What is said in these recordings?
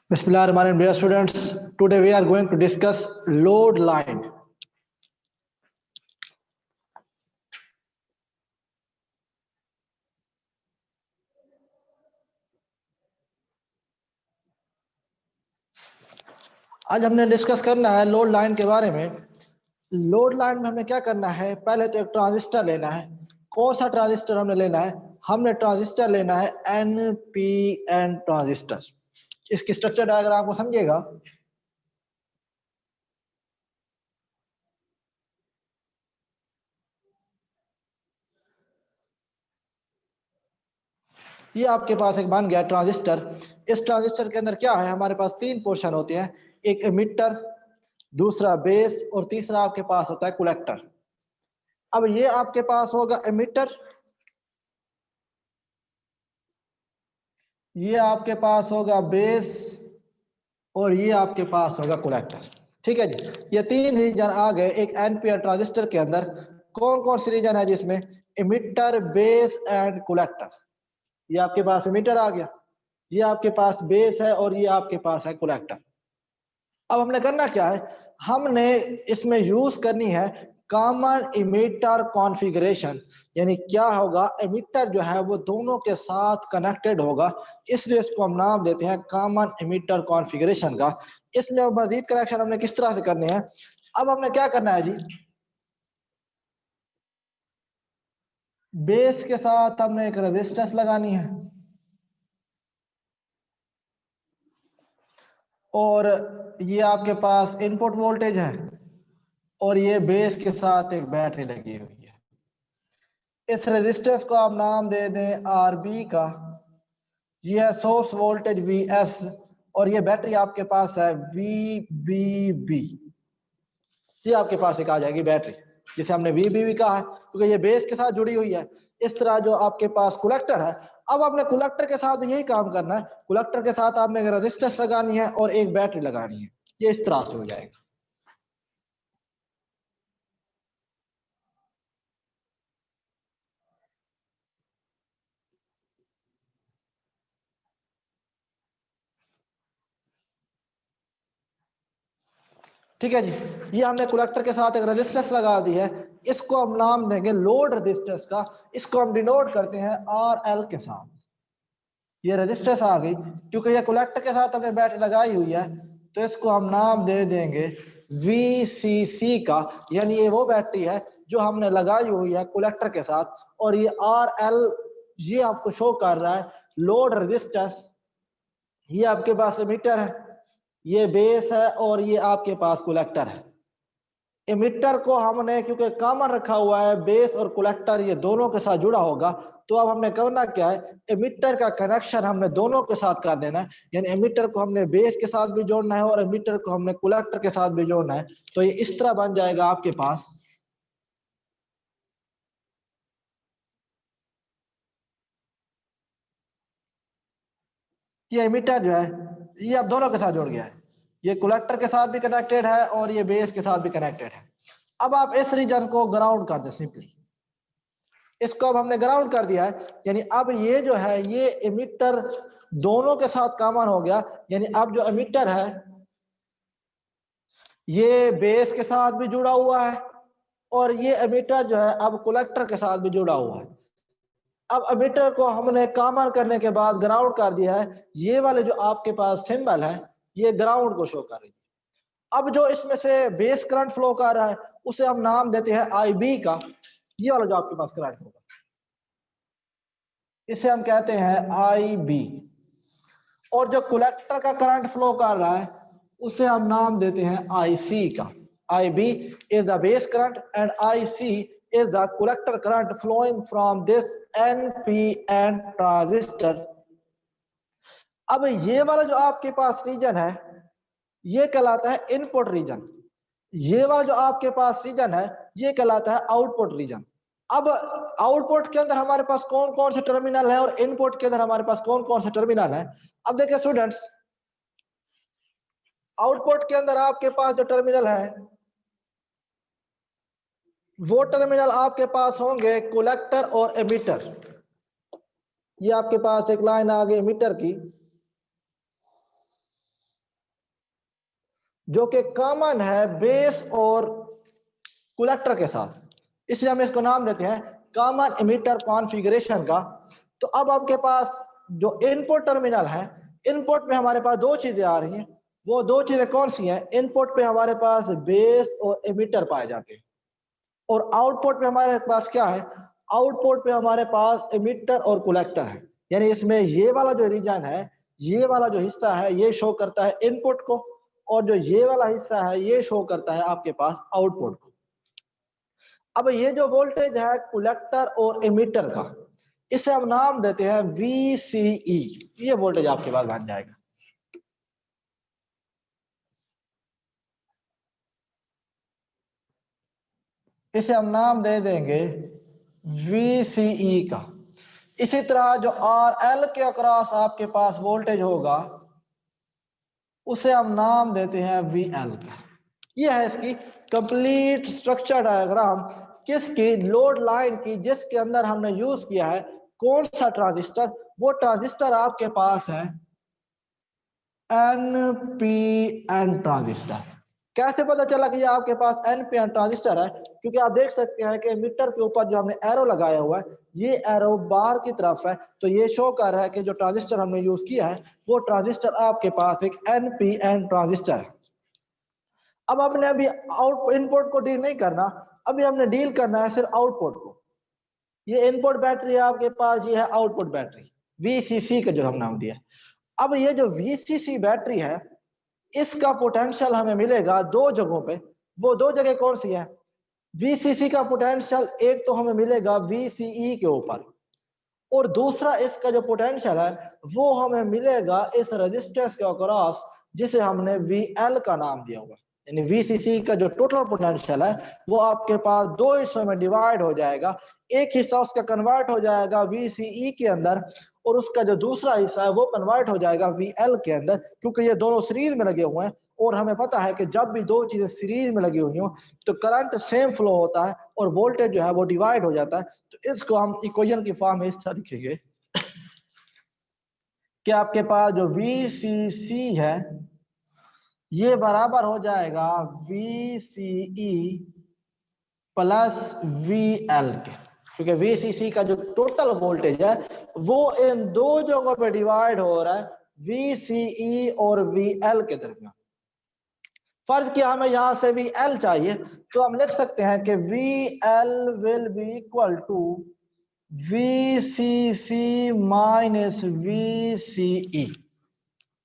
Bismillahirrahmanirrahim, dear students. Today we are going to discuss load line. आज हमने discuss करना है लोड लाइन के बारे में। लोड लाइन में हमें क्या करना है, पहले तो एक ट्रांजिस्टर लेना है। कौन सा ट्रांजिस्टर हमने लेना है? हमने ट्रांजिस्टर लेना है NPN ट्रांजिस्टर। इसकी स्ट्रक्चर डायग्राम को समझिएगा। ये आपके पास एक बन गया ट्रांजिस्टर। इस ट्रांजिस्टर के अंदर क्या है, हमारे पास तीन पोर्शन होते हैं, एक एमिटर, दूसरा बेस और तीसरा आपके पास होता है कलेक्टर। अब ये आपके पास होगा एमिटर, ये आपके पास होगा बेस और ये आपके पास होगा कलेक्टर। ठीक है जी, ये तीन रीजन आ गए एक एनपीआर ट्रांजिस्टर के अंदर। कौन कौन सी रीजन है जिसमें? Emitter, base and collector. ये आपके पास एमिटर आ गया, ये आपके पास बेस है और ये आपके पास है कलेक्टर। अब हमने करना क्या है, हमने इसमें यूज करनी है कॉमन इमिटर कॉन्फ़िगरेशन। यानी क्या होगा, एमिटर जो है वो दोनों के साथ कनेक्टेड होगा, इसलिए इसको हम नाम देते हैं कॉमन इमिटर कॉन्फ़िगरेशन का। इसमें मजीद कनेक्शन हमने किस तरह से करने हैं, अब हमने क्या करना है जी, बेस के साथ हमने एक रेजिस्टेंस लगानी है और ये आपके पास इनपुट वोल्टेज है और ये बेस के साथ एक बैटरी लगी हुई है। इस रेजिस्टेंस को आप नाम दे दें RB का। ये है सोर्स वोल्टेज VS और ये बैटरी आपके पास है VBB। ये आपके पास एक आ जाएगी बैटरी जिसे हमने VBB कहा है क्योंकि ये बेस के साथ जुड़ी हुई है। इस तरह जो आपके पास कलेक्टर है, अब आपने कलेक्टर के साथ यही काम करना है। कलेक्टर के साथ आपने एक रेजिस्टेंस लगानी है और एक बैटरी लगानी है। ये इस तरह से हो जाएगा। ठीक है जी, ये हमने कलेक्टर के साथ एक रेजिस्टेंस लगा दी है, इसको हम नाम देंगे लोड रेजिस्टेंस का। इसको हम डिनोट करते हैं RL के साथ। ये रेजिस्टेंस आ गई क्योंकि ये कलेक्टर के साथ हमने बैटरी लगाई हुई है, तो इसको हम नाम दे देंगे VCC का। यानी ये वो बैटरी है जो हमने लगाई हुई है कलेक्टर के साथ, और ये RL ये आपको शो कर रहा है लोड रेजिस्टेंस। ये आपके पास एमिटर है, ये बेस है और ये आपके पास कलेक्टर है। एमिटर को हमने क्योंकि कॉमन रखा हुआ है, बेस और कलेक्टर ये दोनों के साथ जुड़ा होगा, तो अब हमने करना क्या है, एमिटर का कनेक्शन हमने दोनों के साथ कर देना है। यानी एमिटर को हमने बेस के साथ भी जोड़ना है और एमिटर को हमने कलेक्टर के साथ भी जोड़ना है। तो ये इस तरह बन जाएगा आपके पास। ये एमिटर जो है ये अब दोनों के साथ जुड़ गया है, ये कलेक्टर के साथ भी कनेक्टेड है और ये बेस के साथ भी कनेक्टेड है। अब आप इस रीजन को ग्राउंड कर दें सिंपली। इसको अब हमने ग्राउंड कर दिया है, यानी अब ये जो है ये एमिटर दोनों के साथ कॉमन हो गया। यानी अब जो एमिटर है ये बेस के साथ भी जुड़ा हुआ है और ये एमिटर जो है अब कलेक्टर के साथ भी जुड़ा हुआ है। अब एमिटर को हमने कॉमन करने के बाद ग्राउंड कर दिया है। ये वाले जो आपके पास सिंबल है ये ग्राउंड को शो कर रही है। अब जो इसमें से बेस करंट फ्लो कर रहा है उसे हम नाम देते हैं IB का। ये वाला जो आपके पास करंट होगा इसे हम कहते हैं IB, और जो कलेक्टर का करंट फ्लो कर रहा है उसे हम नाम देते हैं IC का। IB is the base current and IC is the collector current flowing from this NPN transistor। अब ये वाला जो आपके पास रीजन है ये कहलाता है इनपुट रीजन, ये वाला जो आपके पास रीजन है ये कहलाता है आउटपुट रीजन। अब आउटपुट के अंदर हमारे पास कौन कौन से टर्मिनल है और इनपुट के अंदर हमारे पास कौन कौन से टर्मिनल है। अब देखिए स्टूडेंट्स, आउटपुट के अंदर आपके पास जो टर्मिनल है वो टर्मिनल आपके पास होंगे कलेक्टर और एमिटर। ये आपके पास एक लाइन आ गई एमिटर की, जो कि कॉमन है बेस और कलेक्टर के साथ, इसलिए हम इसको नाम देते हैं कॉमन एमिटर कॉन्फ़िगरेशन का। तो अब आपके पास जो इनपुट टर्मिनल है, इनपुट में हमारे पास दो चीजें आ रही हैं। वो दो चीजें कौन सी हैं? इनपुट पे हमारे पास बेस और एमिटर पाए जाते हैं, और आउटपुट पे हमारे पास क्या है? आउटपुट पे हमारे पास एमिटर और कलेक्टर है। यानी इसमें ये वाला जो रीजन है, ये वाला जो हिस्सा है, ये शो करता है इनपुट को, और जो ये वाला हिस्सा है ये शो करता है आपके पास आउटपुट को। अब ये जो वोल्टेज है कलेक्टर और एमिटर का, इसे हम नाम देते हैं VCE। ये वोल्टेज आपके पास बन जाएगा। इसे हम नाम दे देंगे VCE का। इसी तरह जो RL के अक्रॉस आपके पास वोल्टेज होगा, उसे हम नाम देते हैं VL का। यह है इसकी कंप्लीट स्ट्रक्चर डायग्राम, किसकी? लोड लाइन की, जिसके अंदर हमने यूज किया है कौन सा ट्रांजिस्टर? वो ट्रांजिस्टर आपके पास है NPN ट्रांजिस्टर। कैसे पता चला कि ये आपके पास NPN ट्रांजिस्टर है? क्योंकि आप देख सकते हैं कि मीटर के ऊपर जो हमने एरो लगाया हुआ है, ये एरो बाहर की तरफ है, तो ये शो कर रहा है कि जो ट्रांजिस्टर हमने यूज किया है वो ट्रांजिस्टर आपके पास एक NPN ट्रांजिस्टर है। अब हमने अभी आउट इनपुट को डील नहीं करना, अभी हमने डील करना है सिर्फ आउटपुट को। ये इनपुट बैटरी है आपके पास, ये है आउटपुट बैटरी, VCC का जो हम नाम दिया। अब ये जो VCC बैटरी है, इसका पोटेंशियल हमें मिलेगा दो जगहों पे। वो दो जगह कौन सी है? VCC का पोटेंशियल एक तो हमें मिलेगा VCE के ऊपर, और दूसरा इसका जो पोटेंशियल है वो हमें मिलेगा इस रेजिस्टेंस के अक्रॉस, जिसे हमने VL का नाम दिया हुआ। यानी VCC का जो टोटल पोटेंशियल है वो आपके पास दो हिस्सों में डिवाइड हो जाएगा। एक हिस्सा उसका कन्वर्ट हो जाएगा VCE के अंदर, और उसका जो दूसरा हिस्सा है वो कन्वर्ट हो जाएगा VL के अंदर, क्योंकि ये दोनों सीरीज में लगे हुए हैं। और हमें पता है कि जब भी दो चीजें सीरीज में लगी हुई हो तो करंट सेम फ्लो होता है और वोल्टेज जो है वो डिवाइड हो जाता है। तो इसको हम इक्वेशन की फॉर्म में इस तरह लिखेंगे कि आपके पास जो VCC है ये बराबर हो जाएगा VCE प्लस VL के, क्योंकि VCC का जो टोटल वोल्टेज है वो इन दो जगहों पे डिवाइड हो रहा है, VCE और VL के दरमियान। फर्ज किया हमें यहां से VL चाहिए, तो हम लिख सकते हैं कि VL will be equal to VCC minus VCE।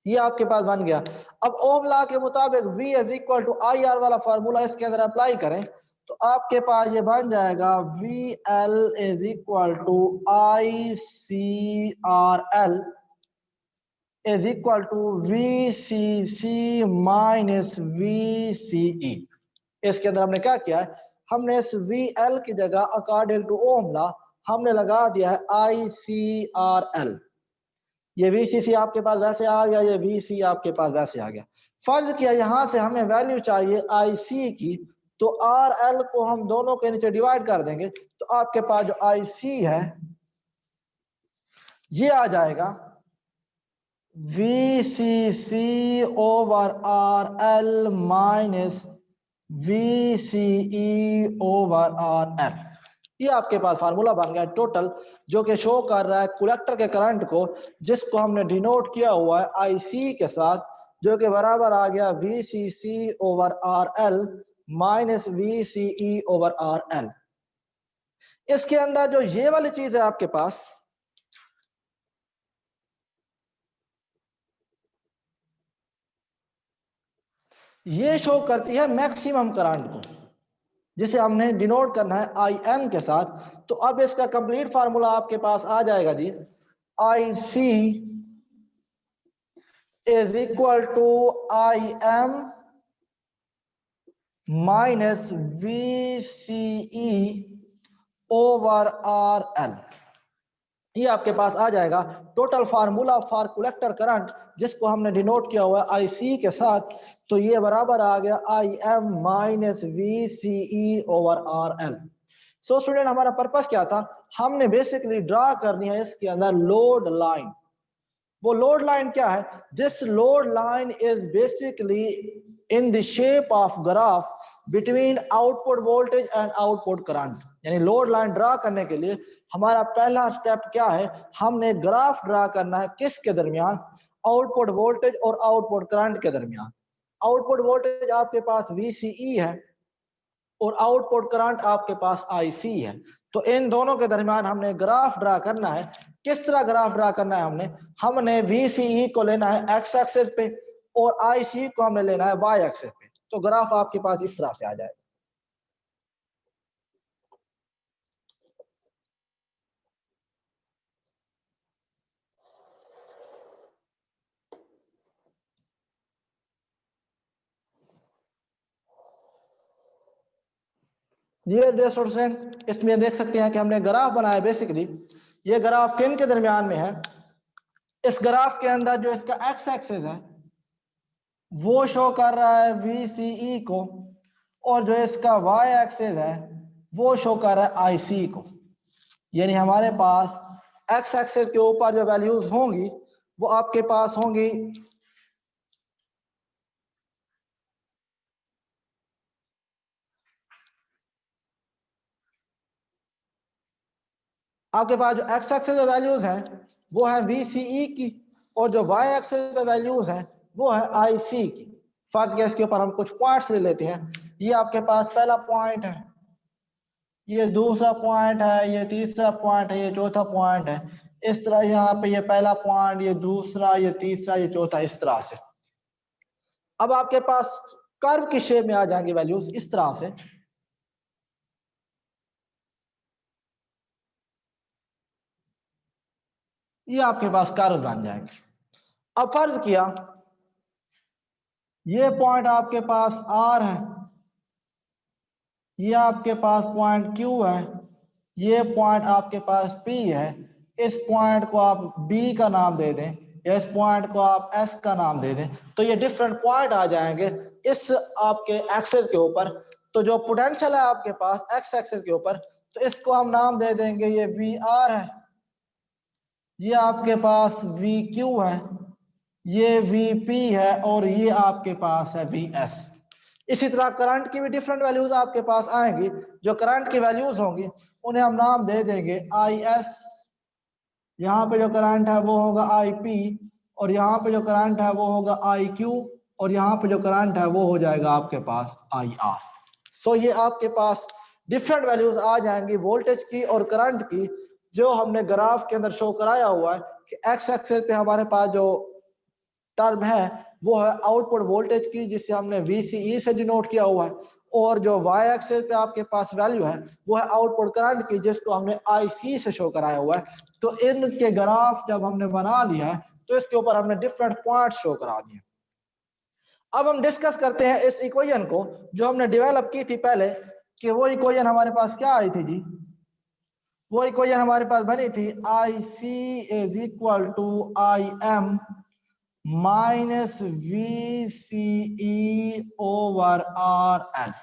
ये आपके पास बन गया। अब ओम लॉ के मुताबिक V is equal to IR वाला फार्मूला इसके अंदर अप्लाई करें, तो आपके पास ये बन जाएगा VL is equal to ICRL is equal to VCC minus VCE। इसके अंदर हमने क्या किया है? हमने इस VL की जगह अकॉर्डिंग टू ओम लॉ हमने लगा दिया है ICRL। ये VCC आपके पास वैसे आ गया, ये VC आपके पास वैसे आ गया। फर्ज किया यहां से हमें वैल्यू चाहिए IC की, तो RL को हम दोनों के नीचे डिवाइड कर देंगे, तो आपके पास जो IC है ये आ जाएगा VCC over RL minus VCE over RL। ये आपके पास फार्मूला बन गया टोटल, जो कि शो कर रहा है कलेक्टर के करंट को, जिसको हमने डिनोट किया हुआ है IC के साथ, जो कि बराबर आ गया VCC over RL minus VCE over RL। इसके अंदर जो ये वाली चीज है आपके पास, ये शो करती है मैक्सिमम करंट को, जिसे हमने डिनोट करना है IM के साथ। तो अब इसका कंप्लीट फार्मूला आपके पास आ जाएगा जी, IC is equal to IM minus VCE over RL। ये आपके पास आ जाएगा total formula for collector current, जिसको हमने डिनोट किया हुआ है IC के साथ। तो ये बराबर आ गया IM minus VCE over RL। So student, हमारा पर्पस क्या था? हमने बेसिकली ड्रा करनी है इसके अंदर लोड लाइन। वो लोड लाइन क्या है? This load line is basically in the shape of graph between output voltage and output current. यानी लोड लाइन ड्रा करने के लिए हमारा पहला स्टेप क्या है, हमने ग्राफ ड्रा करना है किसके दरमियान, आउटपुट वोल्टेज और आउटपुट करंट के दरमियान। आउटपुट वोल्टेज आपके पास VCE है और आउटपुट करंट आपके पास IC है। तो इन दोनों के दरमियान हमने ग्राफ ड्रा करना है। किस तरह ग्राफ ड्रा करना है, हमने VCE को लेना है एक्स एक्सिस पे और IC को हमने लेना है वाई एक्सिस पे। तो ग्राफ आपके पास इस तरह से आ जाएगा। इसमें देख सकते हैं कि हमने ग्राफ बनाया। बेसिकली ये ग्राफ किन के दरमियान में है, इस ग्राफ के अंदर जो इसका एक्स एक्सिस है वो शो कर रहा है VCE को और जो इसका वाई एक्सिस है वो शो कर रहा है IC को। यानी हमारे पास एक्स एक्सिस के ऊपर जो वैल्यूज होंगी वो आपके पास होंगी आपके पास जो एक्स एक्सिस पे वैल्यूज हैं वो है VCE की और जो वाई एक्सिस पे वैल्यूज हैं वो है IC की। फर्ज के इसके ऊपर हम कुछ पॉइंट्स ले लेते हैं। ये आपके पास पहला पॉइंट है, ये दूसरा पॉइंट है, ये तीसरा पॉइंट है, ये चौथा पॉइंट है। इस तरह यहाँ पे ये पहला पॉइंट, ये दूसरा, ये तीसरा, ये चौथा, इस तरह से। अब आपके पास कर्व की शेप में आ जाएंगे वैल्यूज इस तरह से। ये आपके पास कर्व बन जाएंगे। अब फर्ज किया ये पॉइंट आपके पास R है, ये आपके पास पॉइंट Q है, ये पॉइंट आपके पास P है। इस पॉइंट को आप B का नाम दे दें या इस पॉइंट को आप S का नाम दे दें। तो ये डिफरेंट पॉइंट आ जाएंगे इस आपके एक्सिस के ऊपर। तो जो पोटेंशियल है आपके पास एक्स एक्सिस के ऊपर, तो इसको हम नाम दे देंगे ये VR है, ये आपके पास VQ है, ये VP है और ये आपके पास है VS। इसी तरह करंट की भी डिफरेंट वैल्यूज आपके पास आएंगी। जो करंट की वैल्यूज होंगी उन्हें हम नाम दे देंगे IS, यहाँ पे जो करंट है वो होगा IP और यहाँ पे जो करंट है वो होगा IQ और यहाँ पे जो करंट है वो हो जाएगा आपके पास IR। सो ये आपके पास डिफरेंट वैल्यूज आ जाएंगी वोल्टेज की और करंट की, जो हमने ग्राफ के अंदर शो कराया हुआ है कि एक्स एक्सिस पे हमारे पास जो टर्म है वो है आउटपुट वोल्टेज की, जिसे हमने VCE से डिनोट किया हुआ है, और जो वाई एक्सिस पे आपके पास वैल्यू है वो है आउटपुट करंट की, जिसको हमने IC से शो कराया हुआ है। तो इनके ग्राफ जब हमने बना लिया है तो इसके ऊपर हमने डिफरेंट पॉइंट्स शो करा दिए। अब हम डिस्कस करते हैं इस इक्वेशन को जो हमने डेवलप की थी पहले, कि वो इक्वेशन हमारे पास क्या आई थी जी। वो इक्वेशन हमारे पास बनी थी IC is equal to IM minus VCE over RL.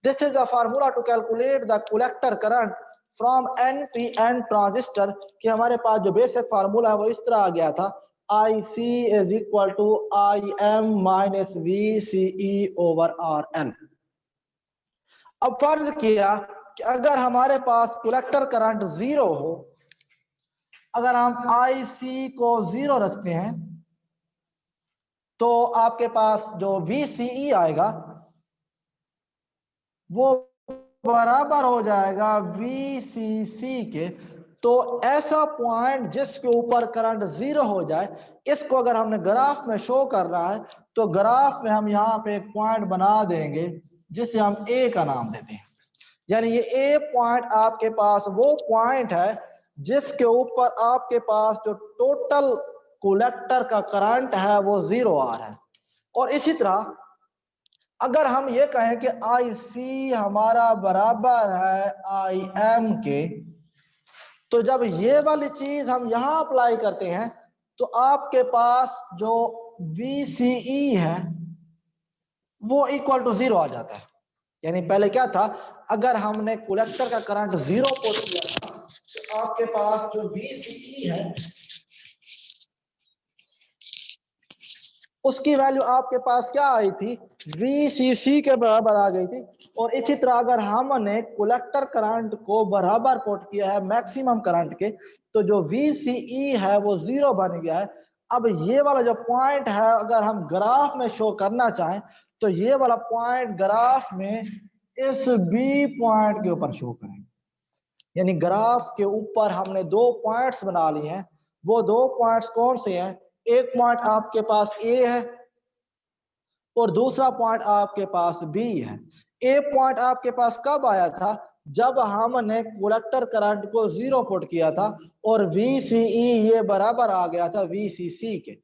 This is the formula to calculate the collector current from NPN transistor। कि हमारे पास जो बेसिक फार्मूला है वो इस तरह आ गया था, IC is equal to IM minus VCE over RL। अब फर्ज किया कि अगर हमारे पास कलेक्टर करंट 0 हो, अगर हम IC को 0 रखते हैं तो आपके पास जो VCE आएगा वो बराबर हो जाएगा VCC के। तो ऐसा पॉइंट जिसके ऊपर करंट 0 हो जाए, इसको अगर हमने ग्राफ में शो करना है तो ग्राफ में हम यहाँ पे एक पॉइंट बना देंगे जिसे हम A का नाम देते हैं। यानी ये A पॉइंट आपके पास वो पॉइंट है जिसके ऊपर आपके पास जो टोटल कलेक्टर का करंट है वो 0 आ रहा है। और इसी तरह अगर हम ये कहें कि IC हमारा बराबर है IM के, तो जब ये वाली चीज हम यहां अप्लाई करते हैं तो आपके पास जो VCE है वो इक्वल टू 0 आ जाता है। यानी पहले क्या था, अगर हमने कलेक्टर का करंट 0 पुट किया था तो आपके पास जो VCE है उसकी वैल्यू आपके पास क्या आई थी, VCC के बराबर आ गई थी। और इसी तरह अगर हमने कलेक्टर करंट को बराबर पुट किया है मैक्सिमम करंट के, तो जो VCE है वो 0 बन गया है। अब ये वाला जो पॉइंट है अगर हम ग्राफ में शो करना चाहें तो ये वाला पॉइंट ग्राफ में इस B पॉइंट के ऊपर शो करें, यानी ग्राफ के ऊपर हमने दो पॉइंट्स बना लिए हैं। वो दो पॉइंट्स कौन से हैं, एक पॉइंट आपके पास A है और दूसरा पॉइंट आपके पास B है। A पॉइंट आपके पास कब आया था, जब हमने कलेक्टर करंट को 0 पुट किया था और VCE ये बराबर आ गया था VCC के।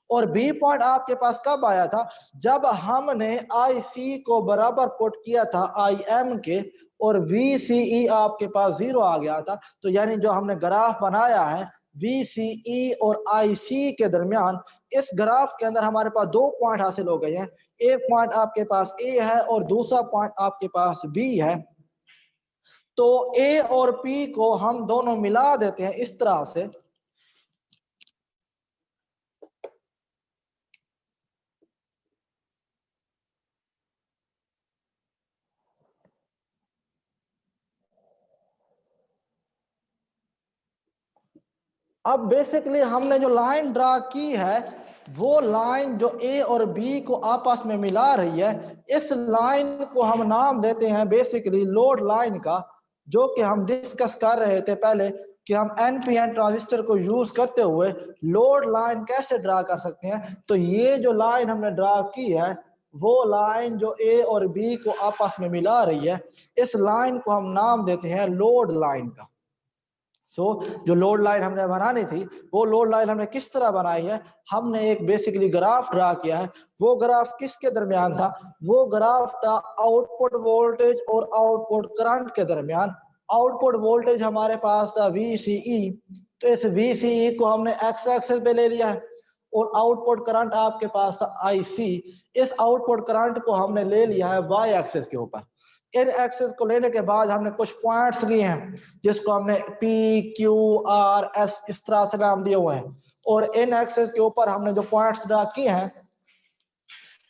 और B पॉइंट आपके पास कब आया था, जब हमने IC को बराबर पुट किया था IM के और VCE आपके पास 0 आ गया था। तो यानी जो हमने ग्राफ बनाया है VCE और IC के दरमियान, इस ग्राफ के अंदर हमारे पास दो पॉइंट हासिल हो गए हैं। एक पॉइंट आपके पास A है और दूसरा पॉइंट आपके पास B है। तो A और P को हम दोनों मिला देते हैं इस तरह से। अब बेसिकली हमने जो लाइन ड्रा की है वो लाइन जो A और B को आपस में मिला रही है, इस लाइन को हम नाम देते हैं बेसिकली लोड लाइन का, जो कि हम डिस्कस कर रहे थे पहले कि हम NPN ट्रांजिस्टर को यूज करते हुए लोड लाइन कैसे ड्रा कर सकते हैं। तो ये जो लाइन हमने ड्रा की है वो लाइन जो A और B को आपस में मिला रही है, इस लाइन को हम नाम देते हैं लोड लाइन का। जो लोड लाइन हमने बनानी थी वो लोड लाइन हमने किस तरह बनाई है, हमने एक बेसिकली ग्राफ ड्रा किया है। वो ग्राफ किसके दरमियान था, वो ग्राफ था आउटपुट वोल्टेज और आउटपुट करंट के दरमियान। आउटपुट वोल्टेज हमारे पास था VCE, तो इस VCE को हमने एक्स एक्सिस पे ले लिया है और आउटपुट करंट आपके पास था IC। इस आउटपुट करंट को हमने ले लिया है Y एक्सिस के ऊपर। इन एक्सेस को लेने के बाद हमने कुछ पॉइंट्स लिए हैं जिसको हमने P Q R S इस तरह से नाम दिए हुए हैं। और इन एक्सेस के ऊपर हमने जो पॉइंट्स ड्रा किए हैं,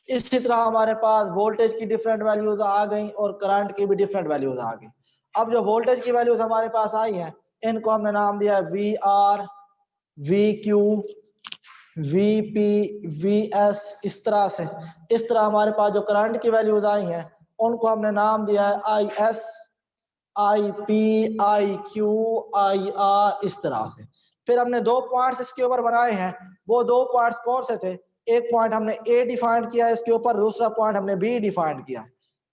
इसी तरह हमारे पास वोल्टेज की डिफरेंट वैल्यूज आ गई और करंट की भी डिफरेंट वैल्यूज आ गई। अब जो वोल्टेज की वैल्यूज हमारे पास आई हैं इनको हमने नाम दिया VR, VQ, VP, VS, इस तरह से। इस तरह हमारे पास जो करंट की वैल्यूज आई हैं उनको हमने नाम दिया है IS, IP, IQ, IR, इस तरह से। फिर हमने दो पॉइंट्स इसके ऊपर बनाए हैं। वो दो पॉइंट्स कौन से थे, एक पॉइंट हमने A डिफाइन किया इसके ऊपर, दूसरा पॉइंट हमने B डिफाइन किया।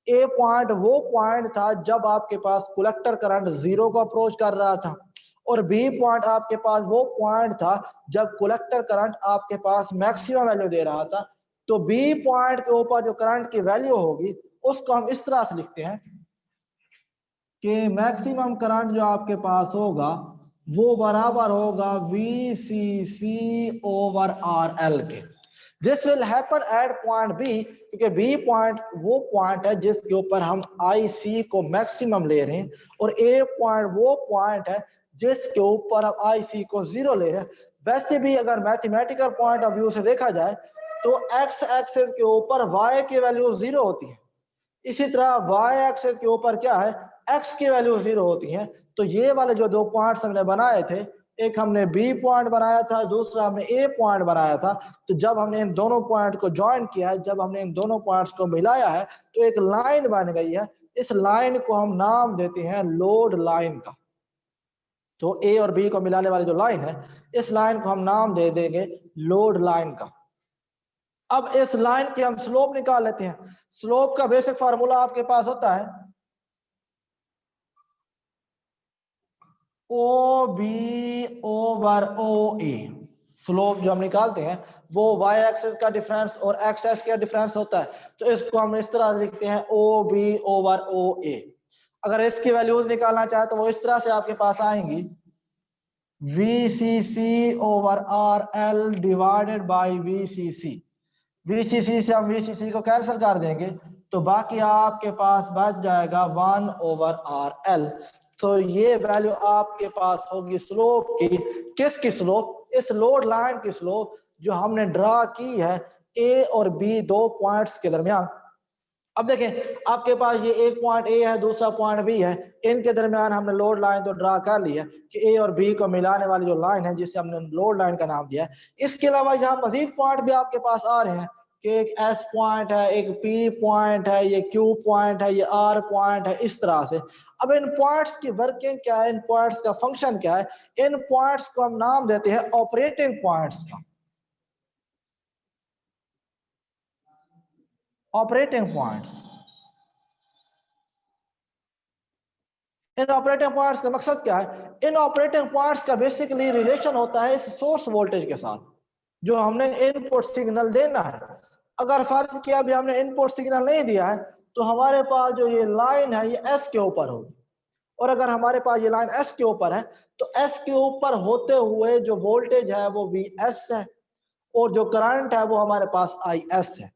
A पॉइंट वो पॉइंट था जब आपके पास कलेक्टर करंट 0 को अप्रोच कर रहा था और B पॉइंट आपके पास वो पॉइंट था जब कलेक्टर करंट आपके पास मैक्सिमम वैल्यू दे रहा था। तो B पॉइंट के ऊपर जो करंट की वैल्यू होगी उसको हम इस तरह से लिखते हैं कि मैक्सिमम करंट जो आपके पास होगा वो बराबर होगा VCC ओवर RL के। This will happen at point B, क्योंकि B पॉइंट वो पॉइंट है जिसके ऊपर हम IC को मैक्सिमम ले रहे हैं और A पॉइंट वो पॉइंट है जिसके ऊपर हम IC को 0 ले रहे हैं। वैसे भी अगर मैथमेटिकल पॉइंट ऑफ व्यू से देखा जाए तो X एक्सिस के ऊपर Y की वैल्यू 0 होती है, इसी तरह Y एक्सिस के ऊपर क्या है, X की वैल्यू 0 होती है। तो ये वाले जो दो पॉइंट्स हमने बनाए थे, एक हमने B पॉइंट बनाया था, दूसरा हमने A पॉइंट बनाया था। तो जब हमने इन दोनों पॉइंट को ज्वाइन किया है, जब हमने इन दोनों पॉइंट्स को मिलाया है तो एक लाइन बन गई है। इस लाइन को हम नाम देते हैं लोड लाइन का। तो A और B को मिलाने वाली जो लाइन है, इस लाइन को हम नाम दे देंगे लोड लाइन का। अब इस लाइन की हम स्लोप निकाल लेते हैं। स्लोप का बेसिक फार्मूला आपके पास होता है OB ओवर OA। स्लोप जो हम निकालते हैं वो Y एक्सिस का डिफरेंस और X एक्सिस का डिफरेंस होता है। तो इसको हम इस तरह लिखते हैं OB ओवर OA। अगर इसकी वैल्यूज निकालना चाहे तो वो इस तरह से आपके पास आएंगी VCC over RL divided by VCC। VCC से हम VCC को कैंसिल कर देंगे तो बाकी आपके पास बच जाएगा 1 ओवर RL। तो ये वैल्यू आपके पास होगी स्लोप की। किसकी स्लोप, इस लोड लाइन की स्लोप जो हमने ड्रा की है ए और बी दो पॉइंट्स के दरमियान। अब देखें आपके पास ये एक पॉइंट ए है, दूसरा पॉइंट बी है, इनके दरमियान हमने लोड लाइन तो ड्रा कर ली है कि ए और बी को मिलाने वाली जो लाइन है जिसे हमने लोड लाइन का नाम दिया है। इसके अलावा यहाँ मजीद पॉइंट भी आपके पास आ रहे हैं कि एक एस पॉइंट है, एक पी पॉइंट है, ये क्यू पॉइंट है, ये आर पॉइंट है, इस तरह से। अब इन पॉइंट्स की वर्किंग क्या है, इन पॉइंट्स का फंक्शन क्या है, इन पॉइंट्स को हम नाम देते हैं ऑपरेटिंग पॉइंट्स का, ऑपरेटिंग पॉइंट्स। इन ऑपरेटिंग पॉइंट्स का मकसद क्या है, इन ऑपरेटिंग पॉइंट्स का बेसिकली रिलेशन होता है इस सोर्स वोल्टेज के साथ जो हमने इनपुट सिग्नल देना है। अगर फर्ज किया भी हमने इनपुट सिग्नल नहीं दिया है तो हमारे पास जो ये लाइन है ये एस के ऊपर होगी, और अगर हमारे पास ये लाइन एस के ऊपर है तो एस के ऊपर होते हुए जो वोल्टेज है वो वी एस है, और जो करंट है वो हमारे पास आई एस है।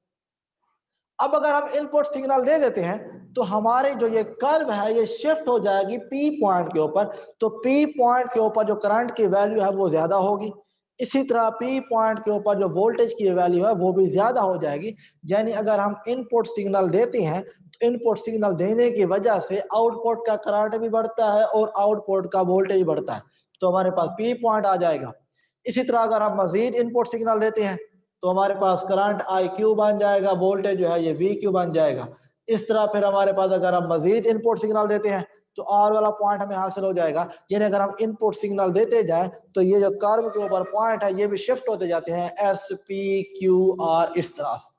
अब अगर हम इनपुट सिग्नल दे देते हैं तो हमारी जो ये कर्व है ये शिफ्ट हो जाएगी पी पॉइंट के ऊपर, तो पी पॉइंट के ऊपर जो करंट की वैल्यू है वो ज्यादा होगी, इसी तरह पी पॉइंट के ऊपर जो वोल्टेज की वैल्यू है वो भी ज्यादा हो जाएगी। यानी अगर हम इनपुट सिग्नल देते हैं तो इनपुट सिग्नल देने की वजह से आउटपुट का करंट भी बढ़ता है और आउटपुट का वोल्टेज बढ़ता है, तो हमारे पास पी पॉइंट आ जाएगा। इसी तरह अगर हम मजीद इनपुट सिग्नल देते हैं तो हमारे पास करंट आई क्यू बन जाएगा, वोल्टेज जो है ये वी क्यू बन जाएगा। इस तरह फिर हमारे पास अगर हम मजीद इनपुट सिग्नल देते हैं तो आर वाला पॉइंट हमें हासिल हो जाएगा। यानी अगर हम इनपुट सिग्नल देते जाएं तो ये जो कर्व के ऊपर पॉइंट है ये भी शिफ्ट होते जाते हैं एस पी क्यू आर, इस तरह से।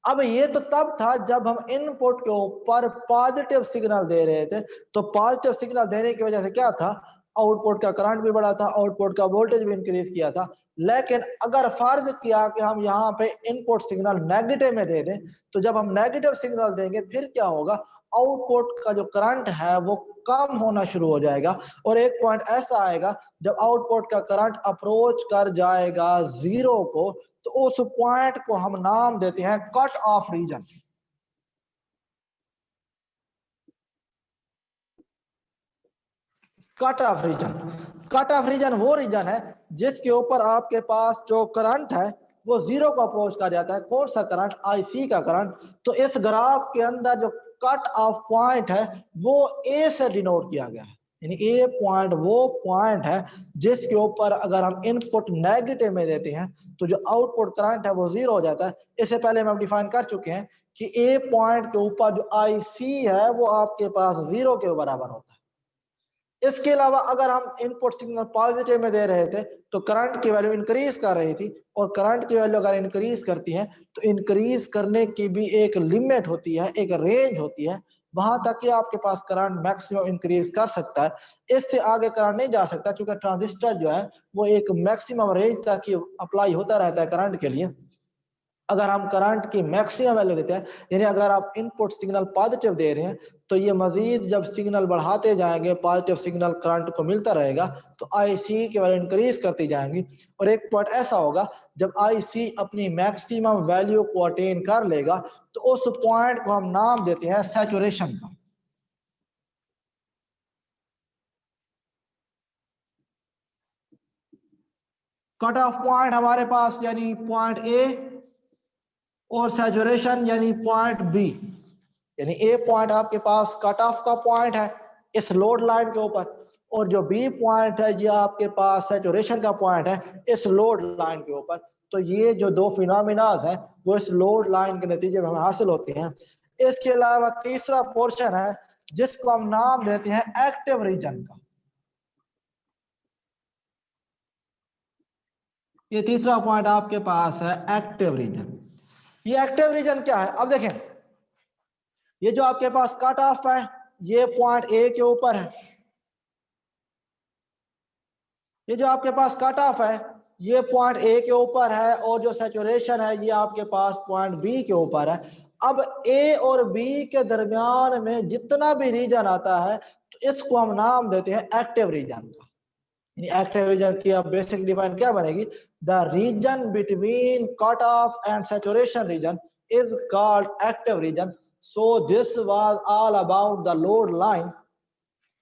अब ये तो तब था जब हम इनपुट के ऊपर पॉजिटिव सिग्नल दे रहे थे, तो पॉजिटिव सिग्नल देने की वजह से क्या था, आउटपुट का करंट भी बढ़ा था, आउटपुट का वोल्टेज भी इंक्रीज किया था। लेकिन अगर फर्ज किया कि हम यहाँ पे इनपुट सिग्नल नेगेटिव में दे दें तो जब हम नेगेटिव सिग्नल देंगे फिर क्या होगा, आउटपुट का जो करंट है वो कम होना शुरू हो जाएगा, और एक पॉइंट ऐसा आएगा जब आउटपुट का करंट अप्रोच कर जाएगा जीरो को, तो उस पॉइंट को हम नाम देते हैं cut off region. Cut off region, cut off region वो रीजन है जिसके ऊपर आपके पास जो करंट है वो जीरो को अप्रोच कर जाता है। कौन सा करंट, आईसी का करंट। तो इस ग्राफ के अंदर जो कट ऑफ पॉइंट है वो ए से डिनोट किया गया है, यानी ए पॉइंट वो पॉइंट है जिसके ऊपर अगर हम इनपुट नेगेटिव में देते हैं तो जो आउटपुट करंट है वो जीरो हो जाता है। इससे पहले हम डिफाइन कर चुके हैं कि ए पॉइंट के ऊपर जो आईसी है वो आपके पास जीरो के बराबर होता है। इसके अलावा अगर हम इनपुट सिग्नल पॉजिटिव में दे रहे थे तो करंट की वैल्यू इंक्रीज कर रही थी, और करंट की वैल्यू अगर इंक्रीज करती है तो इंक्रीज करने की भी एक लिमिट होती है, एक रेंज होती है, वहां तक कि आपके पास करंट मैक्सिमम इंक्रीज कर सकता है। इससे आगे करंट नहीं जा सकता क्योंकि ट्रांजिस्टर जो है वो एक मैक्सिमम रेंज तक ही अप्लाई होता रहता है करंट के लिए। अगर हम करंट की मैक्सिमम वैल्यू देते हैं, यानी अगर आप इनपुट सिग्नल पॉजिटिव दे रहे हैं तो ये मजीद जब सिग्नल बढ़ाते जाएंगे, पॉजिटिव सिग्नल करंट को मिलता रहेगा तो आईसी की वैल्यू इंक्रीज करती जाएंगी, और एक पॉइंट ऐसा होगा जब आईसी अपनी मैक्सिमम वैल्यू को अटेन कर लेगा तो उस पॉइंट को हम नाम देते हैं सैचुरेशन का। कट ऑफ पॉइंट हमारे पास यानी पॉइंट ए, और सैचुरेशन यानी पॉइंट बी। यानी ए पॉइंट आपके पास कट ऑफ का पॉइंट है इस लोड लाइन के ऊपर, और जो बी पॉइंट है ये आपके पास सैचुरेशन का पॉइंट है इस लोड लाइन के ऊपर। तो ये जो दो फिनोमिनाज हैं वो इस लोड लाइन के नतीजे में हमें हासिल होते हैं। इसके अलावा तीसरा पोर्शन है जिसको हम नाम देते हैं एक्टिव रीजन का। ये तीसरा पॉइंट आपके पास है एक्टिव रीजन। ये एक्टिव रीजन क्या है, अब देखें ये जो आपके पास कट ऑफ है ये पॉइंट ए के ऊपर है, ये जो आपके पास कट ऑफ है ये पॉइंट ए के ऊपर है, और जो सैचुरेशन है ये आपके पास पॉइंट बी के ऊपर है। अब ए और बी के दरमियान में जितना भी रीजन आता है तो इसको हम नाम देते हैं एक्टिव रीजन का। एक्टिव रीजन की अब बेसिक डिफाइन क्या बनेगी, the region between cut off and saturation region is called active region. So this was all about the load line.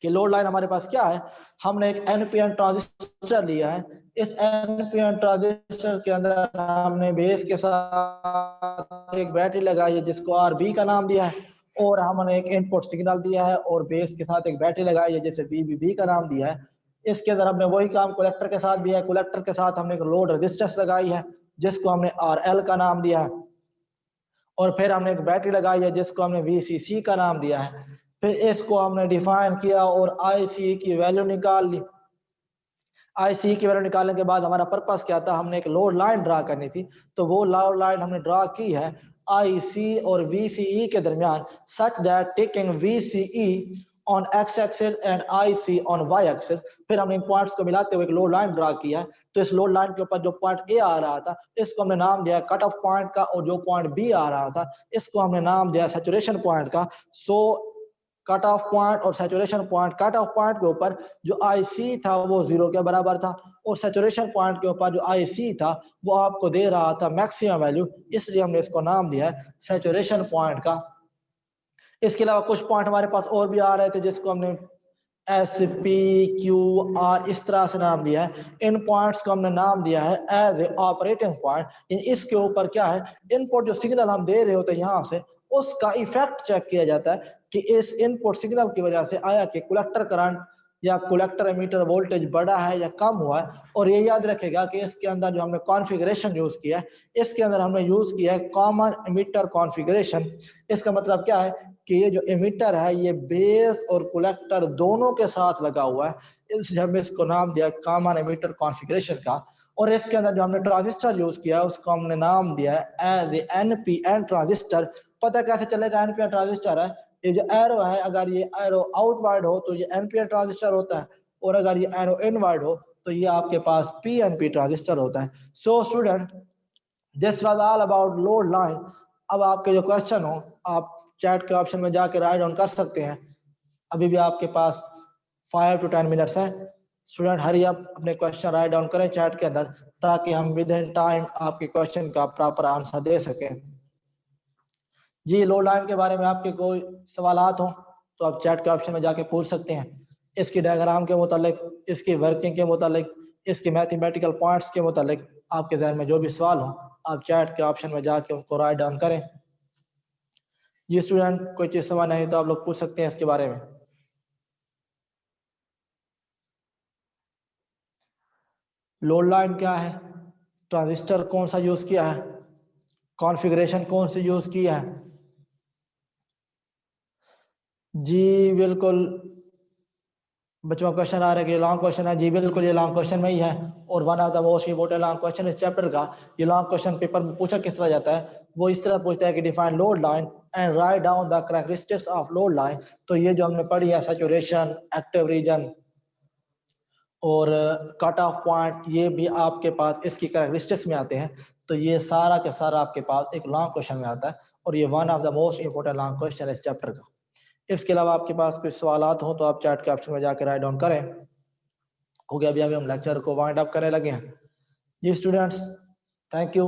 कि लोड लाइन हमारे पास क्या है, हमने एक एनपीएन ट्रांजिस्टर लिया है, इस एनपीएन ट्रांजिस्टर के अंदर हमने बेस के साथ एक बैटरी लगाई है जिसको आरबी का नाम दिया है, और हमने एक इनपुट सिग्नल दिया है और बेस के साथ एक बैटरी लगाई है जिसे बीबीबी का नाम दिया है। इसके अंदर हमने वही काम कलेक्टर के साथ भी है। कलेक्टर के साथ हमने एक लोड रेजिस्टेंस लगाई है जिसको हमने आरएल का नाम दिया है, और फिर हमने एक बैटरी लगाई है जिसको हमने वीसीसी का नाम दिया है। फिर इसको हमने डिफाइन किया और आईसी की वैल्यू निकाल ली। आईसी की वैल्यू निकालने के बाद हमारा पर्पस क्या था, हमने एक लोड लाइन ड्रा करनी थी, तो वो लोड लाइन हमने ड्रा की है आईसी और वीसीई के दरमियान, such that taking VCE on X axis and IC on Y axis. फिर हमने इन पॉइंट्स को मिलाते हुए एक लोड लाइन ड्रा किया। तो इस लोड लाइन के ऊपर जो पॉइंट ए आ रहा था इसको हमने नाम दिया कट ऑफ पॉइंट का, और जो पॉइंट बी आ रहा था इसको हमने नाम दिया सैचुरेशन पॉइंट का। सो कट ऑफ पॉइंट और saturation point, cut off point के ऊपर जो आईसी था वो 0 के बराबर था, और सैचुरेशन पॉइंट के ऊपर जो आईसी था वो आपको दे रहा था मैक्सिमम वैल्यू, इसलिए हमने इसको नाम दिया है सैचुरेशन पॉइंट का। इसके अलावा कुछ पॉइंट हमारे पास और भी आ रहे थे जिसको हमने एस पी क्यू आर इस तरह से नाम दिया है। इन पॉइंट्स को हमने नाम दिया है एज ए ऑपरेटिंग पॉइंट। इसके ऊपर क्या है, इनपुट जो सिग्नल हम दे रहे होते हैं यहाँ से उसका इफेक्ट चेक किया जाता है कि इस इनपुट सिग्नल की वजह से आया कि कलेक्टर करंट या कलेक्टर एमीटर वोल्टेज बढ़ा है या कम हुआ है। और ये याद रखेगा कि इसके अंदर जो हमने कॉन्फ़िगरेशन यूज किया है, इसके अंदर हमने यूज किया है कॉमन एमीटर कॉन्फ़िगरेशन। इसका मतलब क्या है कि ये जो एमीटर है ये बेस और कलेक्टर दोनों के साथ लगा हुआ है, इसलिए हमने इसको नाम दिया कॉमन एमीटर कॉन्फ़िगरेशन का। और इसके अंदर जो हमने ट्रांजिस्टर यूज किया है उसको हमने नाम दिया है एज एनपीएन ट्रांजिस्टर। पता कैसे चलेगा एनपीएन ट्रांजिस्टर है, ये जो एरो है अगर ये एरो आउटवर्ड हो तो ये एनपीएन ट्रांजिस्टर होता है, और अगर ये एरो इनवर्ड हो तो ये आपके पास पीएनपी ट्रांजिस्टर होता है। So student, this was all about load line. अब आपके जो क्वेश्चन हो आप चैट के ऑप्शन में जाकर राइट डाउन कर सकते हैं। अभी भी आपके पास 5 to 10 मिनट्स है। स्टूडेंट हरी अप, अपने क्वेश्चन राइट डाउन करें चैट के अंदर ताकि हम विद इन टाइम आपके क्वेश्चन का प्रॉपर आंसर दे सकें। जी, लोड लाइन के बारे में आपके कोई सवालात हो तो आप चैट के ऑप्शन में जाके पूछ सकते हैं। इसकी डायग्राम के मुतालिक, इसकी वर्किंग के मुतालिक, इसके मैथमेटिकल पॉइंट्स के मुतालिक आपके जहन में जो भी सवाल हो आप चैट के ऑप्शन में जाके उनको राइट डाउन करें। ये स्टूडेंट कोई चीज समझ नहीं तो आप लोग पूछ सकते हैं इसके बारे में। लोड लाइन क्या है, ट्रांजिस्टर कौन सा यूज किया है, कॉन्फ़िगरेशन कौन सी यूज किया है। जी बिल्कुल, बच्चों का क्वेश्चन आ रहा है कि लॉन्ग क्वेश्चन है। जी बिल्कुल, ये लॉन्ग क्वेश्चन में ही है, और one of the most important long question इस चैप्टर का। ये लॉन्ग क्वेश्चन पेपर में पूछा किस तरह जाता है, वो इस तरह पूछता है कि define load line and write down the characteristics of load line. तो ये जो हमने पढ़ी है सैचुरेशन, एक्टिव रीजन और कट ऑफ पॉइंट, ये भी आपके पास इसकी कैरेक्टरिस्टिक्स में आते हैं। तो ये सारा के सारा आपके पास एक लॉन्ग क्वेश्चन में आता है, और ये one of the most important long question है इस चैप्टर का। इसके अलावा आपके पास कुछ सवालात हो तो आप चैट के ऑप्शन में जाकर राइट डाउन करें। हो गया, अभी हम लेक्चर को वाइंड अप करने लगे हैं। जी स्टूडेंट्स, थैंक यू।